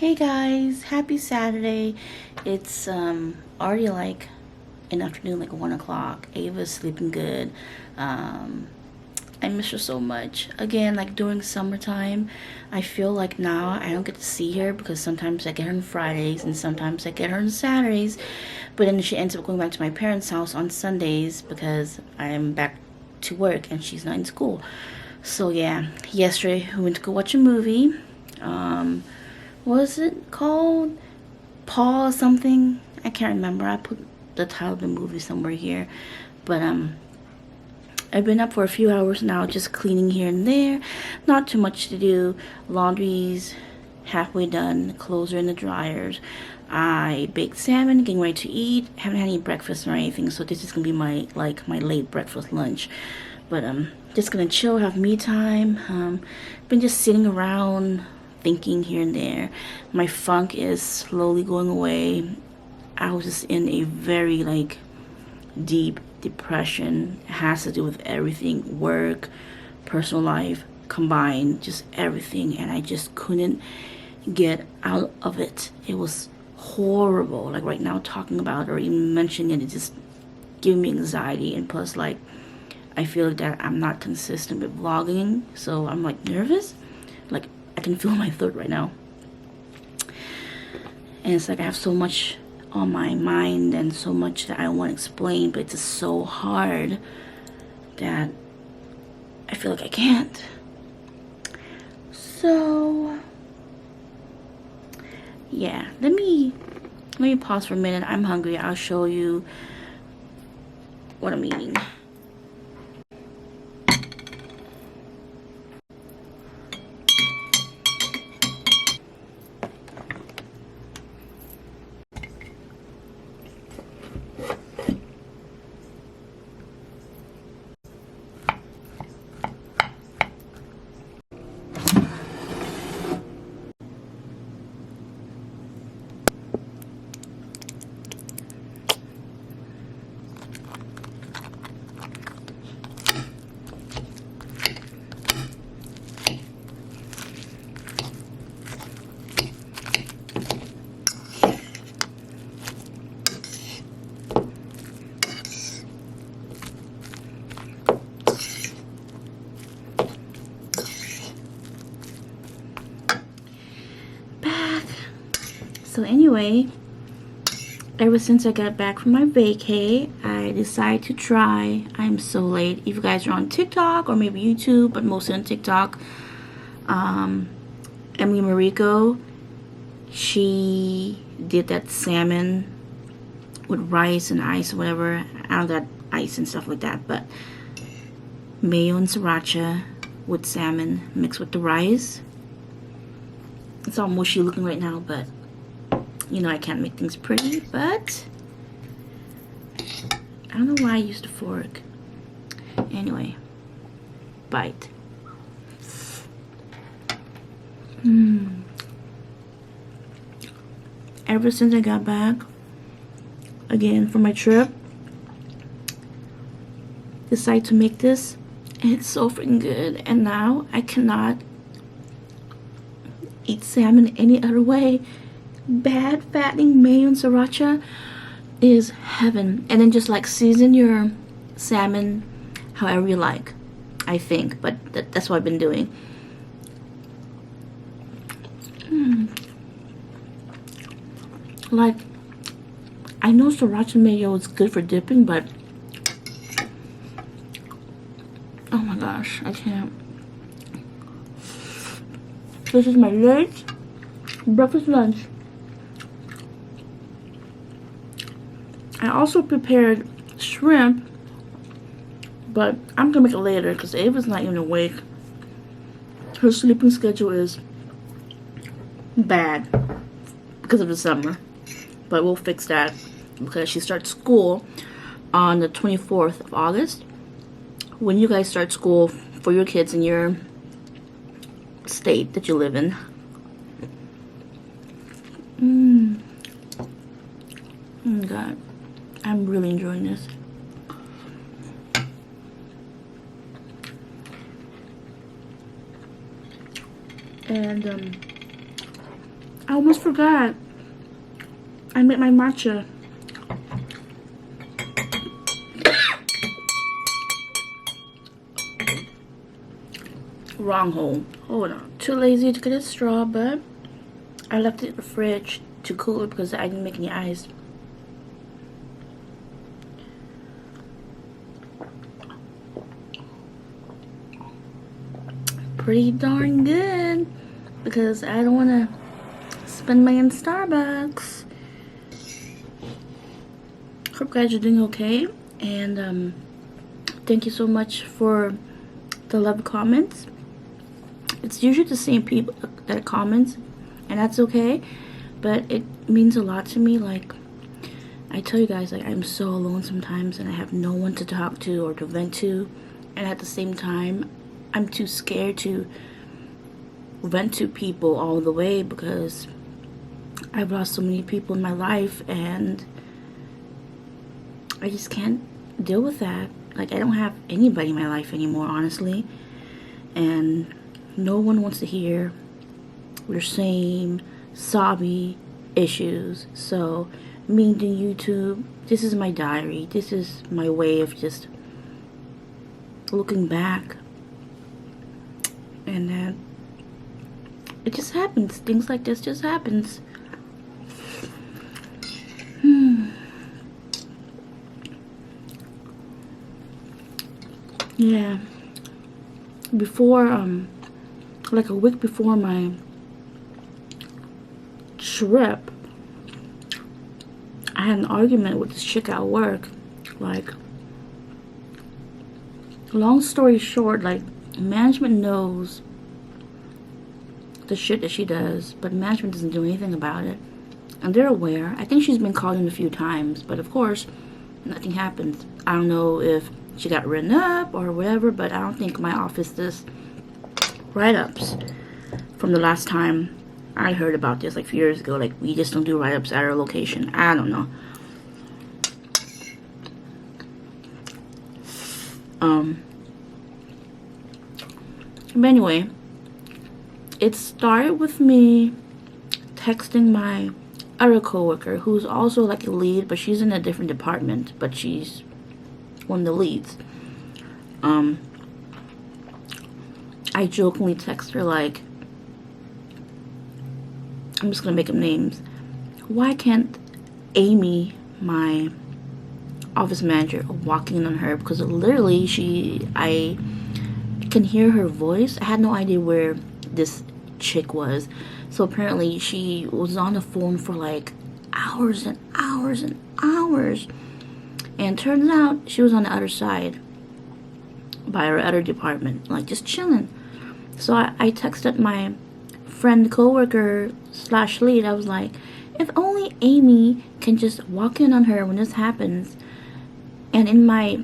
Hey guys, happy Saturday. It's already like in the afternoon, like 1 o'clock. Ava's sleeping good. Um I miss her so much. Again, like during summertime, I feel like now I don't get to see her because sometimes I get her on Fridays and sometimes I get her on Saturdays. But then she ends up going back to my parents' house on Sundays because I'm back to work and she's not in school. So yeah, yesterday we went to go watch a movie. Um what was it called? Paul something? I can't remember. I put the title of the movie somewhere here. But I've been up for a few hours now, just cleaning here and there. Not too much to do. Laundry's halfway done. Clothes are in the dryers. I baked salmon, getting ready to eat. Haven't had any breakfast or anything, so this is gonna be my late breakfast lunch. But just gonna chill, have me time. Been just sitting around thinking here and there. My funk is slowly going away. I was just in a very deep depression. It has to do with everything, work, personal life combined, just everything, and I just couldn't get out of it. It was horrible. Like right now talking about it or even mentioning it, it just giving me anxiety. And plus, like, I feel like that I'm not consistent with vlogging, so I'm like nervous. Like, I can feel my throat right now, and it's like I have so much on my mind and so much that I want to explain, but it's just so hard that I feel like I can't. So yeah, let me pause for a minute. I'm hungry. I'll show you what I'm eating. So anyway, ever since I got back from my vacay, I decided to try. I'm so late. If you guys are on TikTok or maybe YouTube, but mostly on TikTok, Emily Mariko, she did that salmon with rice and ice or whatever. I don't got ice and stuff like that, but mayo and sriracha with salmon mixed with the rice. It's all mushy looking right now, but you know I can't make things pretty. But I don't know why I used a fork. Anyway, bite. Ever since I got back again from my trip, decided to make this, and it's so freaking good. And now I cannot eat salmon any other way. Bad fattening mayo and sriracha is heaven. And then just like season your salmon however you like, I think, but that's what I've been doing. Like, I know sriracha mayo is good for dipping, but oh my gosh, I can't. This is my late breakfast lunch. I also prepared shrimp, but I'm gonna make it later because Ava's not even awake. Her sleeping schedule is bad because of the summer, but we'll fix that because she starts school on the 24th of August. When you guys start school for your kids in your state that you live in. Oh God, I'm really enjoying this. And I almost forgot. I made my matcha. Wrong hole. Hold on. Too lazy to get a straw, but I left it in the fridge to cool it because I didn't make any ice. Pretty darn good because I don't want to spend money in Starbucks. Hope guys are doing okay, and thank you so much for the love comments. It's usually the same people that comments, and that's okay, but it means a lot to me. Like, I tell you guys, like, I'm so alone sometimes and I have no one to talk to or to vent to, and at the same time I'm too scared to vent to people all the way because I've lost so many people in my life and I just can't deal with that. Like, I don't have anybody in my life anymore, honestly, and no one wants to hear your same sobby issues. So me doing YouTube, this is my diary. This is my way of just looking back, and then it just happens. Things like this just happens. Yeah. Before, like a week before my trip, I had an argument with this chick at work. Like, long story short, like, management knows the shit that she does, but management doesn't do anything about it. And they're aware. I think she's been called in a few times, but of course, nothing happens. I don't know if she got written up or whatever, but I don't think my office does write-ups from the last time I heard about this, like, a few years ago. Like, we just don't do write-ups at our location. I don't know. But anyway, it started with me texting my other coworker, who's also like a lead, but she's in a different department, but she's one of the leads. I jokingly text her, like, I'm just gonna make up names. Why can't Amy, my office manager, walk in on her? Because literally I can hear her voice. I had no idea where this chick was. So apparently she was on the phone for like hours and hours and hours. And turns out she was on the other side by her other department, like just chilling. So I texted my friend, coworker / lead. I was like, if only Amy can just walk in on her when this happens. And in my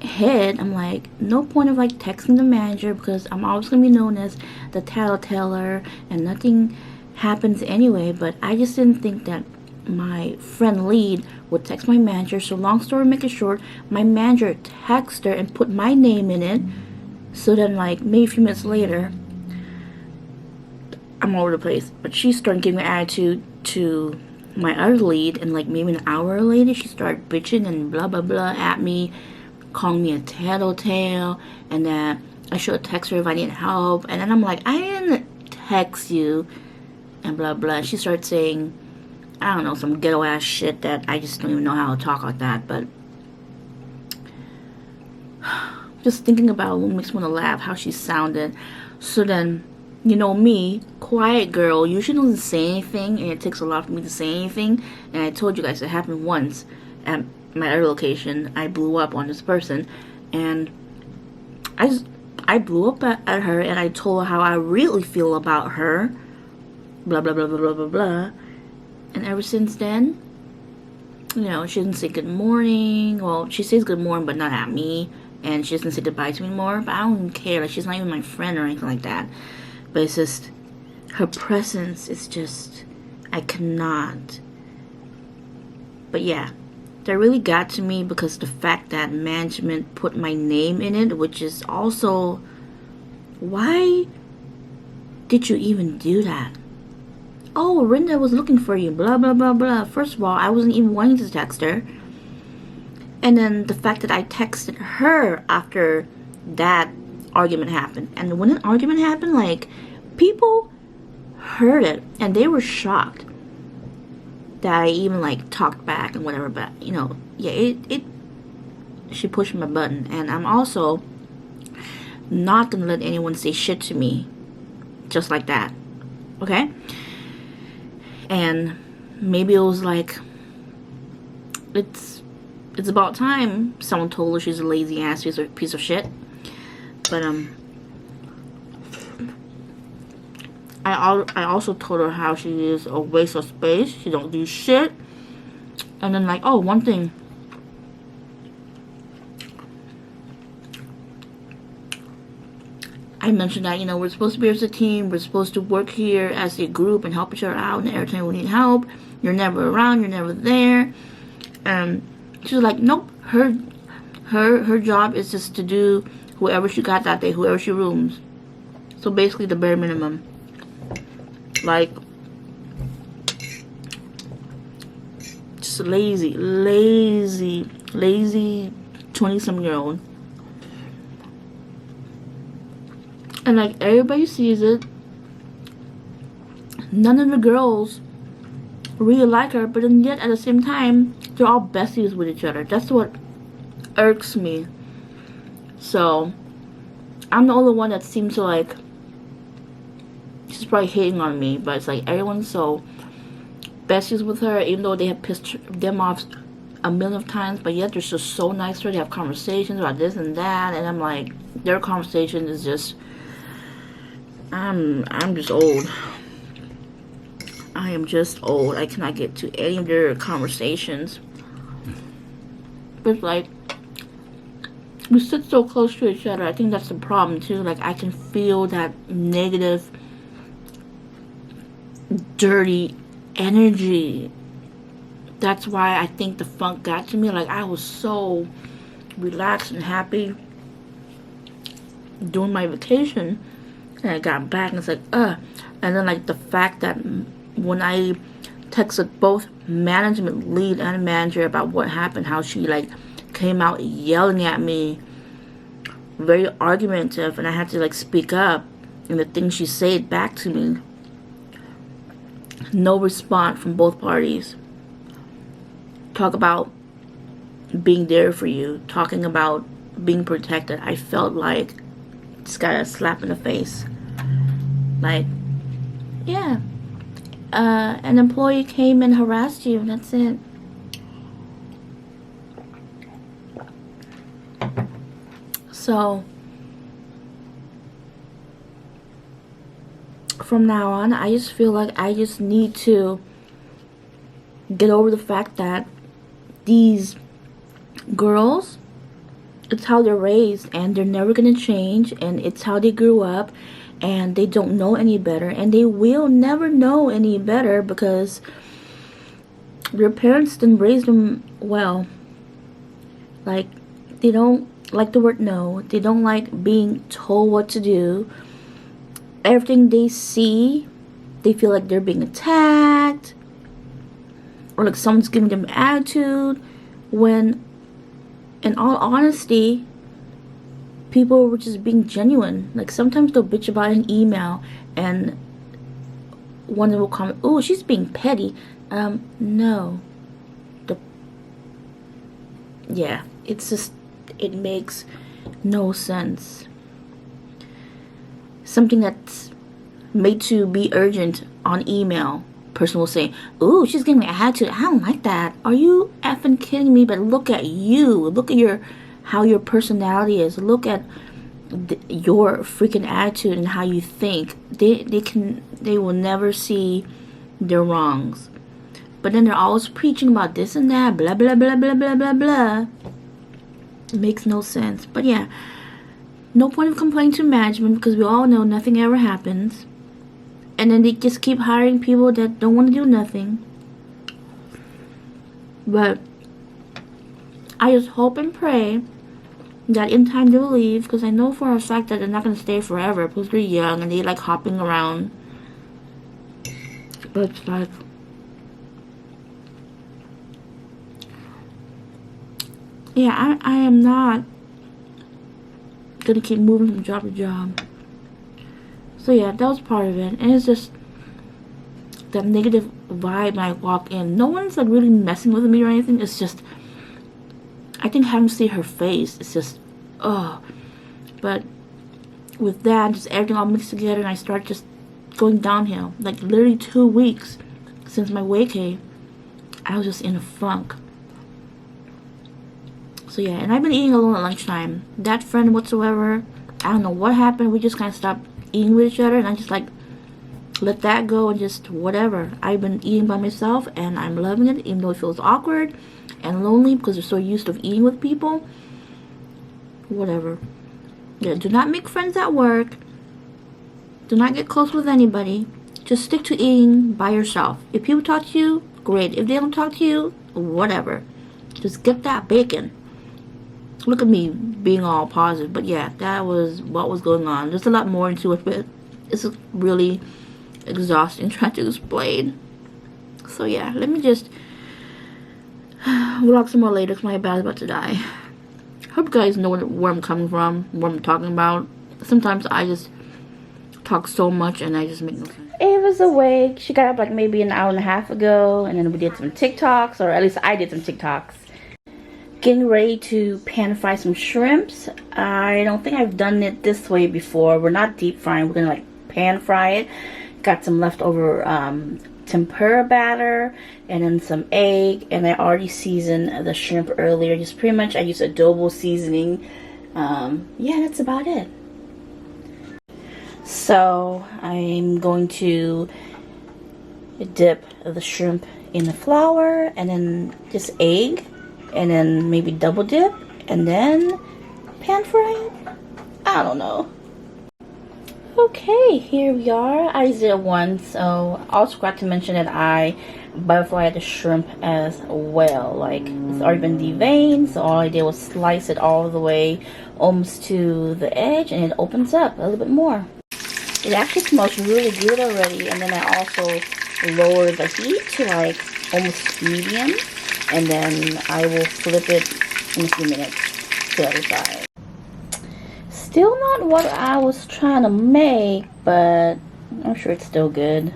head, I'm like, no point of like texting the manager because I'm always gonna be known as the tattleteller and nothing happens anyway. But I just didn't think that my friend lead would text my manager. So long story make it short, my manager texted her and put my name in it. So then, like, maybe a few minutes later, I'm all over the place, but she started giving an attitude to my other lead, and like maybe an hour later she started bitching and blah blah blah at me, calling me a tattletale, and that I should text her if I needed help. And then I'm like, I didn't text you, and blah blah. She started saying, I don't know, some ghetto ass shit that I just don't even know how to talk like that. But just thinking about it makes me want to laugh how she sounded. So then, you know me, quiet girl, usually doesn't say anything, and it takes a lot for me to say anything. And I told you guys it happened once at my other location. I blew up on this person, and I blew up at her, and I told her how I really feel about her, blah blah blah blah blah blah blah. And ever since then, you know, she doesn't say good morning. Well, she says good morning, but not at me, and she doesn't say goodbye to me anymore. But I don't even care. Like, she's not even my friend or anything like that. But it's just, her presence is just, I cannot. But yeah, that really got to me because the fact that management put my name in it, which is also, why did you even do that? oh, Rinda was looking for you, blah, blah, blah, blah. First of all, I wasn't even wanting to text her. And then the fact that I texted her after that argument happened. And when an argument happened, like, people heard it and they were shocked that I even, like, talked back and whatever. But, you know, yeah, she pushed my button. And I'm also not gonna let anyone say shit to me just like that. Okay? And maybe it was like, it's about time someone told her she's a lazy ass piece of shit. But I also told her how she is a waste of space. She don't do shit. And then, like, oh, one thing. I mentioned that, you know, we're supposed to be as a team. We're supposed to work here as a group and help each other out. And every time we need help, you're never around. You're never there. And she was like, nope. Her job is just to do whoever she got that day, whoever she rooms. So basically the bare minimum. Like, just lazy 20-some-year-old. And like, everybody sees it. None of the girls really like her, but then yet at the same time, they're all besties with each other. That's what irks me. So, I'm the only one that seems to, like, she's probably hating on me, but it's like everyone's so besties with her, even though they have pissed them off a million of times, but yet they're just so nice to her. They have conversations about this and that, and I'm like, their conversation is just, I'm just old. I am just old. I cannot get to any of their conversations. But it's like, we sit so close to each other. I think that's the problem too. Like, I can feel that negative, dirty energy. That's why I think the funk got to me. Like, I was so relaxed and happy during my vacation. And I got back and it's like, And then, like, the fact that when I texted both management lead and manager about what happened, how she, like, came out yelling at me, very argumentative, and I had to, like, speak up, and the things she said back to me, no response from both parties. Talk about being there for you, talking about being protected. I felt like just got a slap in the face. Like, yeah, an employee came and harassed you, and that's it. So, from now on, I just feel like I just need to get over the fact that these girls, it's how they're raised, and they're never gonna change, and it's how they grew up, and they don't know any better, and they will never know any better because their parents didn't raise them well. Like, they don't like the word no. They don't like being told what to do. Everything they see, they feel like they're being attacked, or like someone's giving them attitude, when in all honesty, people were just being genuine. Like, sometimes they'll bitch about an email and one will comment, oh, she's being petty. No. Yeah, it's just, it makes no sense. Something that's made to be urgent on email, person will say, ooh, she's giving me an attitude. I don't like that. Are you effing kidding me? But look at you. Look at how your personality is. Look at your freaking attitude and how you think. They will never see their wrongs. But then they're always preaching about this and that, blah blah blah blah blah blah blah. It makes no sense. But yeah, no point of complaining to management because we all know nothing ever happens. And then they just keep hiring people that don't want to do nothing. But I just hope and pray that in time they will leave, because I know for a fact that they're not going to stay forever because they're young and they like hopping around. But it's like, yeah, I am not gonna keep moving from job to job. So yeah, that was part of it. And it's just that negative vibe when I walk in. No one's like really messing with me or anything. It's just, I think having to see her face, it's just, oh. But with that, just everything all mixed together, and I start just going downhill. Like literally 2 weeks since my vacay, I was just in a funk. So yeah, and I've been eating alone at lunchtime. That friend whatsoever, I don't know what happened. We just kind of stopped eating with each other, and I just like let that go and just whatever. I've been eating by myself, and I'm loving it, even though it feels awkward and lonely because you're so used to eating with people. Whatever. Yeah, do not make friends at work. Do not get close with anybody. Just stick to eating by yourself. If people talk to you, great. If they don't talk to you, whatever. Just get that bacon. Look at me being all positive. But yeah, that was what was going on. There's a lot more into it, but it's really exhausting trying to explain. So yeah, let me just vlog some more later because my battery's about to die. Hope you guys know where I'm coming from, what I'm talking about. Sometimes I just talk so much and I just make no sense. Ava's awake. She got up like maybe an hour and a half ago, and then we did some TikToks, or at least I did some TikToks. Getting ready to pan fry some shrimps. I don't think I've done it this way before. We're not deep frying. We're gonna like pan fry it. Got some leftover tempura batter and then some egg, and I already seasoned the shrimp earlier. Just pretty much I use adobo seasoning. Yeah, that's about it. So I'm going to dip the shrimp in the flour and then just egg, and then maybe double dip and then pan fry it. I don't know. Okay, here we are. I just did it once, so I also forgot to mention that I butterflied the shrimp as well. Like, it's already been deveined, so all I did was slice it all the way almost to the edge, and it opens up a little bit more. It actually smells really good already, and then I also lower the heat to like almost medium, and then I will flip it in a few minutes to the other side. Still not what I was trying to make, but I'm sure it's still good.